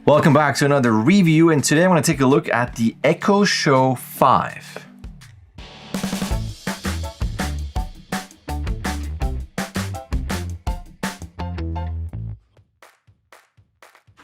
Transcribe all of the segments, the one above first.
Welcome back to another review, and today I'm going to take a look at the Echo Show 5.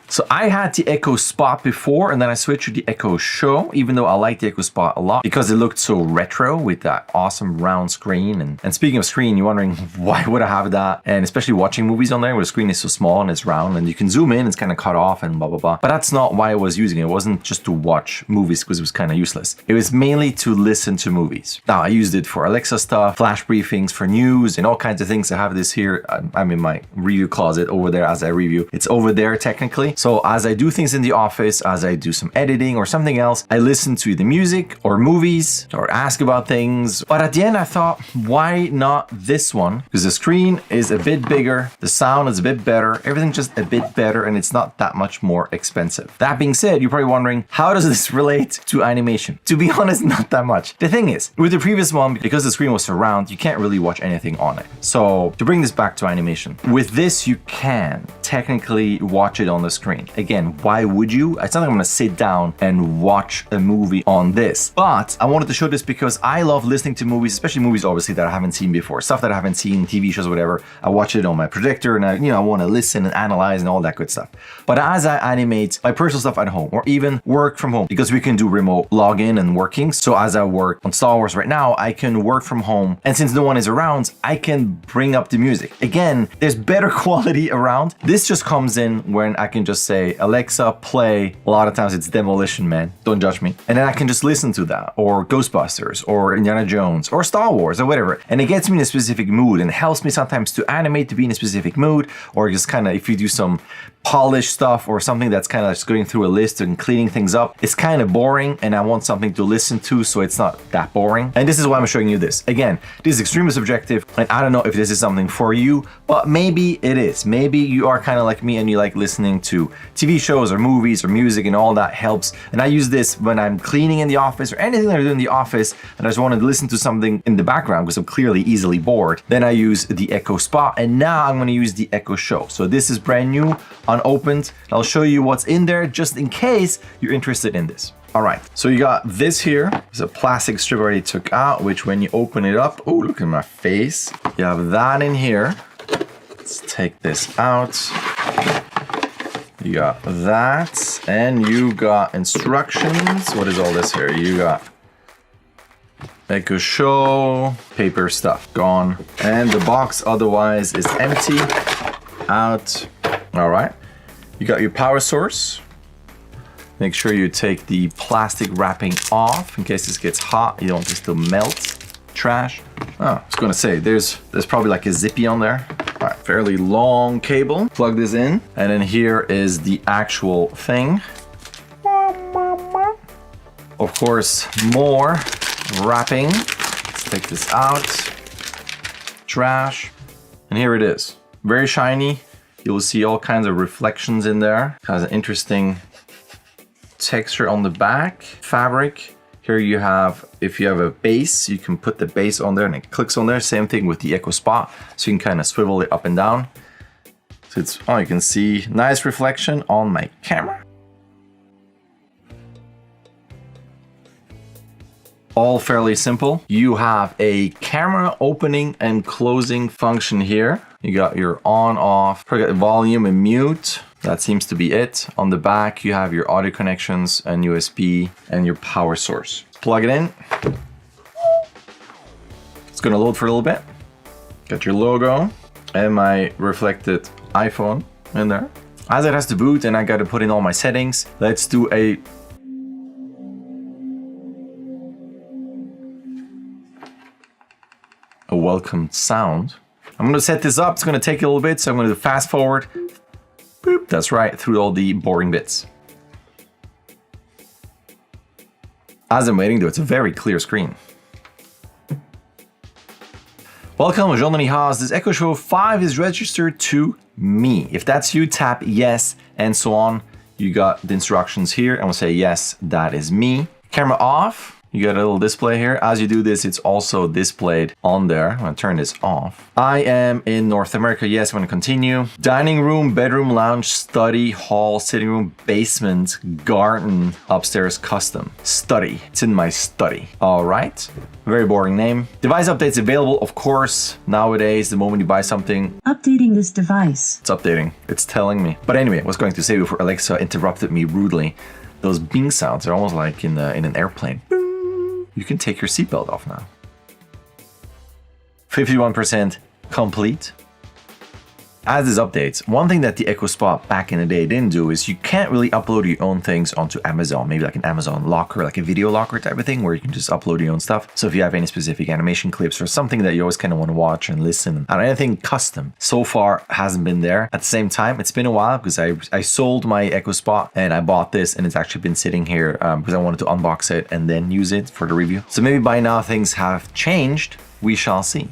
So I had the Echo Spot before, and then I switched to the Echo Show, even though I like the Echo Spot a lot because it looked so retro with that awesome round screen. And speaking of screen, you're wondering why would I have that? And especially watching movies on there where the screen is so small and it's round and you can zoom in, it's kind of cut off and blah, blah, blah. But that's not why I was using it. It wasn't just to watch movies because it was kind of useless. It was mainly to listen to movies. Now I used it for Alexa stuff, flash briefings for news and all kinds of things. I have this here. I'm in my review closet over there as I review. It's over there technically. So as I do things in the office, as I do some editing or something else, I listen to the music or movies or ask about things. But at the end, I thought, why not this one? Because the screen is a bit bigger, the sound is a bit better, everything's just a bit better, and it's not that much more expensive. That being said, you're probably wondering, how does this relate to animation? To be honest, not that much. The thing is, with the previous one, because the screen was surround, you can't really watch anything on it. So to bring this back to animation, with this, you can technically watch it on the screen. Again, why would you? It's not like I'm gonna sit down and watch a movie on this, but I wanted to show this because I love listening to movies, especially movies obviously that I haven't seen before, stuff that I haven't seen, TV shows, whatever. I watch it on my projector and I want to listen and analyze and all that good stuff. But as I animate my personal stuff at home or even work from home, because we can do remote login and working. So as I work on Star Wars right now, I can work from home. And since no one is around, I can bring up the music. Again, there's better quality around. This just comes in when I can just say, Alexa, play. A lot of times it's Demolition Man, don't judge me. And then I can just listen to that, or Ghostbusters, or Indiana Jones, or Star Wars, or whatever. And it gets me in a specific mood and helps me sometimes to animate to be in a specific mood, or just kind of, if you do some polished stuff or something that's kind of just going through a list and cleaning things up, it's kind of boring and I want something to listen to so it's not that boring. And this is why I'm showing you this. Again, this is extremely subjective and I don't know if this is something for you, but maybe it is. Maybe you are kind of like me and you like listening to TV shows or movies or music and all that helps. And I use this when I'm cleaning in the office or anything that I do in the office and I just want to listen to something in the background because I'm clearly easily bored. Then I use the Echo Spot and now I'm going to use the Echo Show. So this is brand new, unopened. I'll show you what's in there just in case you're interested in this. All right, so you got this here. It's a plastic strip I already took out, which when you open it up, oh, look at my face. You have that in here. Let's take this out. You got that, and you got instructions. What is all this here? You got Echo Show, paper stuff, gone. And the box otherwise is empty, out. All right, you got your power source. Make sure you take the plastic wrapping off in case this gets hot. You don't want this to melt. Trash. Oh, I was gonna say, there's probably like a zippy on there. All right, fairly long cable. Plug this in, and then here is the actual thing. Of course, more wrapping. Let's take this out. Trash. And here it is. Very shiny. You will see all kinds of reflections in there. Has an interesting texture on the back. Fabric. Here you have, if you have a base, you can put the base on there and it clicks on there. Same thing with the Echo Spot. So you can kind of swivel it up and down. So it's, oh, you can see nice reflection on my camera. All fairly simple. You have a camera opening and closing function here. You got your on, off, volume and mute. That seems to be it. On the back, you have your audio connections and USB and your power source. Plug it in. It's gonna load for a little bit. Got your logo and my reflected iPhone in there. As it has to boot and I got to put in all my settings, let's do a welcome sound. I'm gonna set this up. It's gonna take a little bit, so I'm gonna do fast forward. Boop, that's right, through all the boring bits. As I'm waiting though, it's a very clear screen. Welcome, Jean-Denis Haas. This Echo Show 5 is registered to me. If that's you, tap yes and so on. You got the instructions here and we'll say yes, that is me. Camera off. You got a little display here. As you do this, it's also displayed on there. I'm gonna turn this off. I am in North America. Yes, I'm gonna continue. Dining room, bedroom, lounge, study, hall, sitting room, basement, garden, upstairs, custom. Study. It's in my study. All right. Very boring name. Device updates available, of course. Nowadays, the moment you buy something, updating this device. It's updating. It's telling me. But anyway, I was going to say before Alexa interrupted me rudely, those bing sounds are almost like in an airplane. You can take your seatbelt off now. 51% complete. As this updates, one thing that the Echo Spot back in the day didn't do is you can't really upload your own things onto Amazon, maybe like an Amazon locker, like a video locker type of thing where you can just upload your own stuff. So if you have any specific animation clips or something that you always kind of want to watch and listen, and anything custom, so far hasn't been there. At the same time, it's been a while because I sold my Echo Spot and I bought this, and it's actually been sitting here because I wanted to unbox it and then use it for the review. So maybe by now things have changed. We shall see.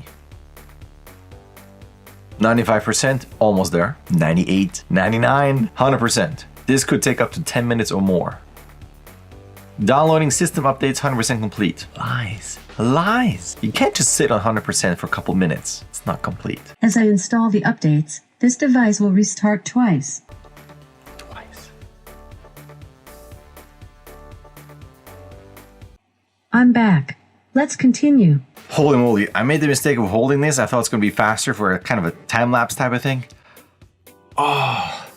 95%, almost there. 98, 99, 100%. This could take up to 10 minutes or more. Downloading system updates, 100% complete. Lies. Lies. You can't just sit on 100% for a couple minutes. It's not complete. As I install the updates, this device will restart twice. Twice. I'm back. Let's continue. Holy moly, I made the mistake of holding this. I thought it's going to be faster for a kind of a time-lapse type of thing. Oh,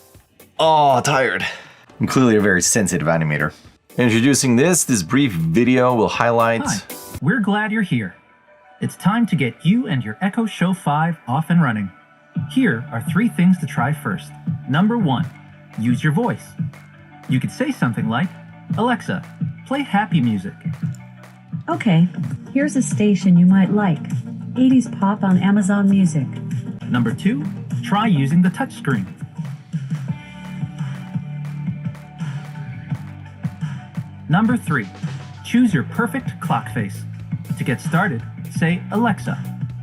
tired. I'm clearly a very sensitive animator. Introducing this brief video will highlight... Hi, we're glad you're here. It's time to get you and your Echo Show 5 off and running. Here are 3 things to try first. Number 1, use your voice. You could say something like, Alexa, play happy music. Okay, here's a station you might like. 80s pop on Amazon Music. Number 2, try using the touchscreen. Number 3, choose your perfect clock face. To get started, say, Alexa,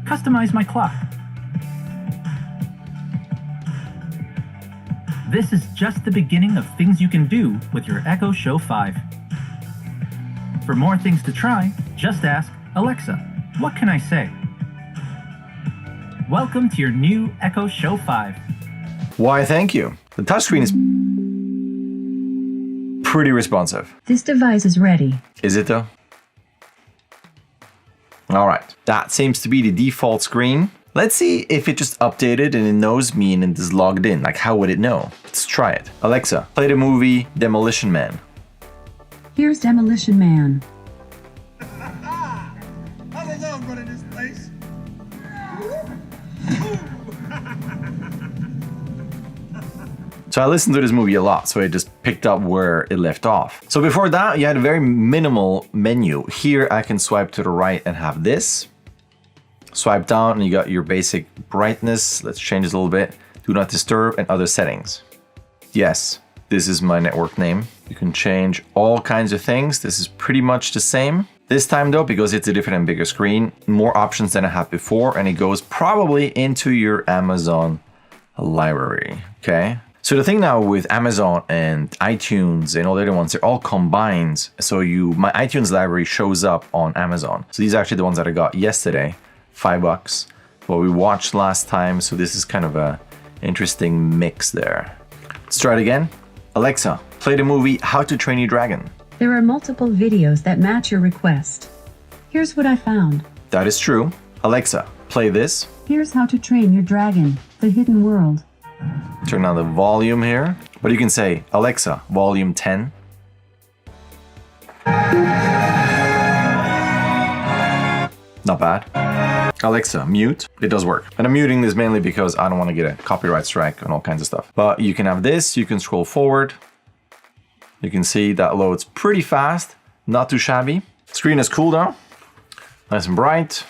customize my clock. This is just the beginning of things you can do with your Echo Show 5. For more things to try, just ask, Alexa, what can I say? Welcome to your new Echo Show 5. Why, thank you. The touchscreen is pretty responsive. This device is ready. Is it though? All right, that seems to be the default screen. Let's see if it just updated and it knows me and it is logged in. Like, how would it know? Let's try it. Alexa, play the movie Demolition Man. Here's Demolition Man. I love running this place. So I listened to this movie a lot, so I just picked up where it left off. So before that, you had a very minimal menu. Here I can swipe to the right and have this. Swipe down and you got your basic brightness. Let's change this a little bit. Do not disturb and other settings. Yes, this is my network name. You can change all kinds of things. This is pretty much the same. This time though, because it's a different and bigger screen, more options than I had before, and it goes probably into your Amazon library, okay? So the thing now with Amazon and iTunes and all the other ones, they're all combined. So my iTunes library shows up on Amazon. So these are actually the ones that I got yesterday, $5. What we watched last time. So this is kind of a interesting mix there. Let's try it again. Alexa, play the movie How to Train Your Dragon. There are multiple videos that match your request. Here's what I found. That is true. Alexa, play this. Here's How to Train Your Dragon, The Hidden World. Turn down the volume here. But you can say, Alexa, volume 10. Not bad. Alexa, mute. It does work. And I'm muting this mainly because I don't want to get a copyright strike and all kinds of stuff. But you can have this, you can scroll forward. You can see that loads pretty fast, not too shabby. Screen is cool though, nice and bright.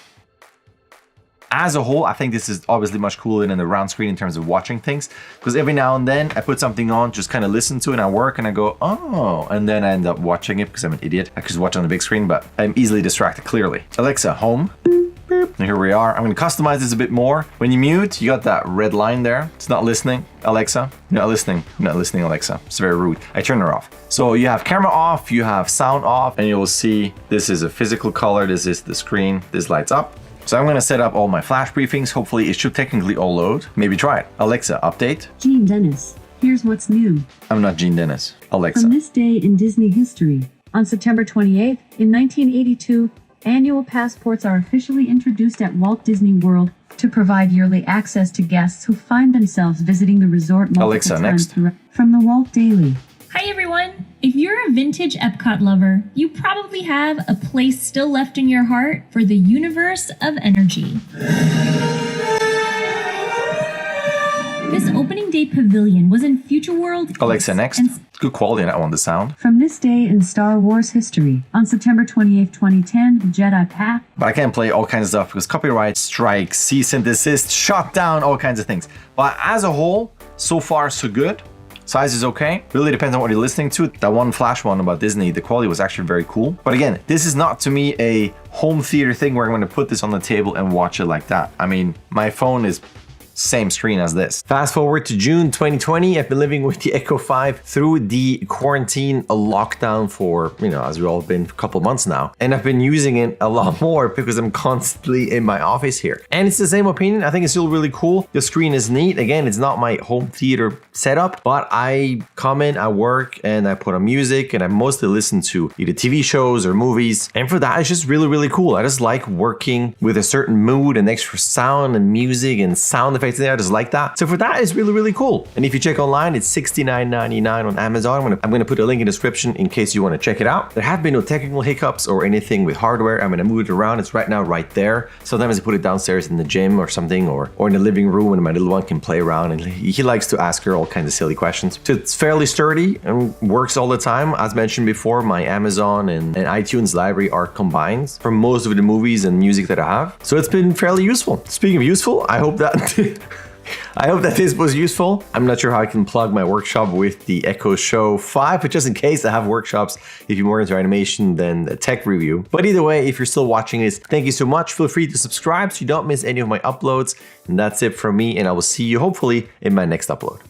As a whole, I think this is obviously much cooler than the round screen in terms of watching things, because every now and then I put something on, just kind of listen to it and I work and I go, oh, and then I end up watching it because I'm an idiot. I could just watch on the big screen, but I'm easily distracted clearly. Alexa, home. There And here we are. I'm going to customize this a bit more. When you mute, you got that red line there. It's not listening, Alexa. You're not listening. You're not listening, Alexa. It's very rude. I turn her off. So you have camera off, you have sound off, and you'll see this is a physical color. This is the screen. This lights up. So I'm going to set up all my flash briefings. Hopefully it should technically all load. Maybe try it. Alexa, update. Gene Dennis, here's what's new. I'm not Gene Dennis. Alexa. From this day in Disney history, on September 28th, in 1982, annual passports are officially introduced at Walt Disney World to provide yearly access to guests who find themselves visiting the resort multiple Alexa, times next. throughout. From the Walt Daily. Hi everyone! If you're a vintage Epcot lover, you probably have a place still left in your heart for the universe of energy. This opening day pavilion was in Future World. Alexa, next. Good quality on that one, the sound. From this day in Star Wars history, on September 28th, 2010, Jedi Path. But I can't play all kinds of stuff because copyright strikes, cease and desist, shut down, all kinds of things. But as a whole, so far so good. Size is okay. Really depends on what you're listening to. That one flash one about Disney, the quality was actually very cool. But again, this is not to me a home theater thing where I'm going to put this on the table and watch it like that. I mean, my phone is same screen as this. Fast forward to June 2020. I've been living with the Echo 5 through the quarantine lockdown for, as we've all been a couple months now. And I've been using it a lot more because I'm constantly in my office here. And it's the same opinion. I think it's still really cool. The screen is neat. Again, it's not my home theater setup, but I come in, I work, and I put on music, and I mostly listen to either TV shows or movies. And for that, it's just really, really cool. I just like working with a certain mood and extra sound and music and sound effects there. I just like that. So for that, it's really, really cool. And if you check online, it's $69.99 on Amazon. I'm going to put a link in the description in case you want to check it out. There have been no technical hiccups or anything with hardware. I'm going to move it around. It's right now right there. Sometimes I put it downstairs in the gym or something, or in the living room, and my little one can play around, and he likes to ask her all kinds of silly questions. So it's fairly sturdy and works all the time. As mentioned before, my Amazon and iTunes library are combined for most of the movies and music that I have. So it's been fairly useful. Speaking of useful, I hope that I hope that this was useful. I'm not sure how I can plug my workshop with the Echo Show 5, but just in case, I have workshops if you're more into animation than a tech review. But either way, if you're still watching this, thank you so much. Feel free to subscribe so you don't miss any of my uploads. And that's it from me, and I will see you hopefully in my next upload.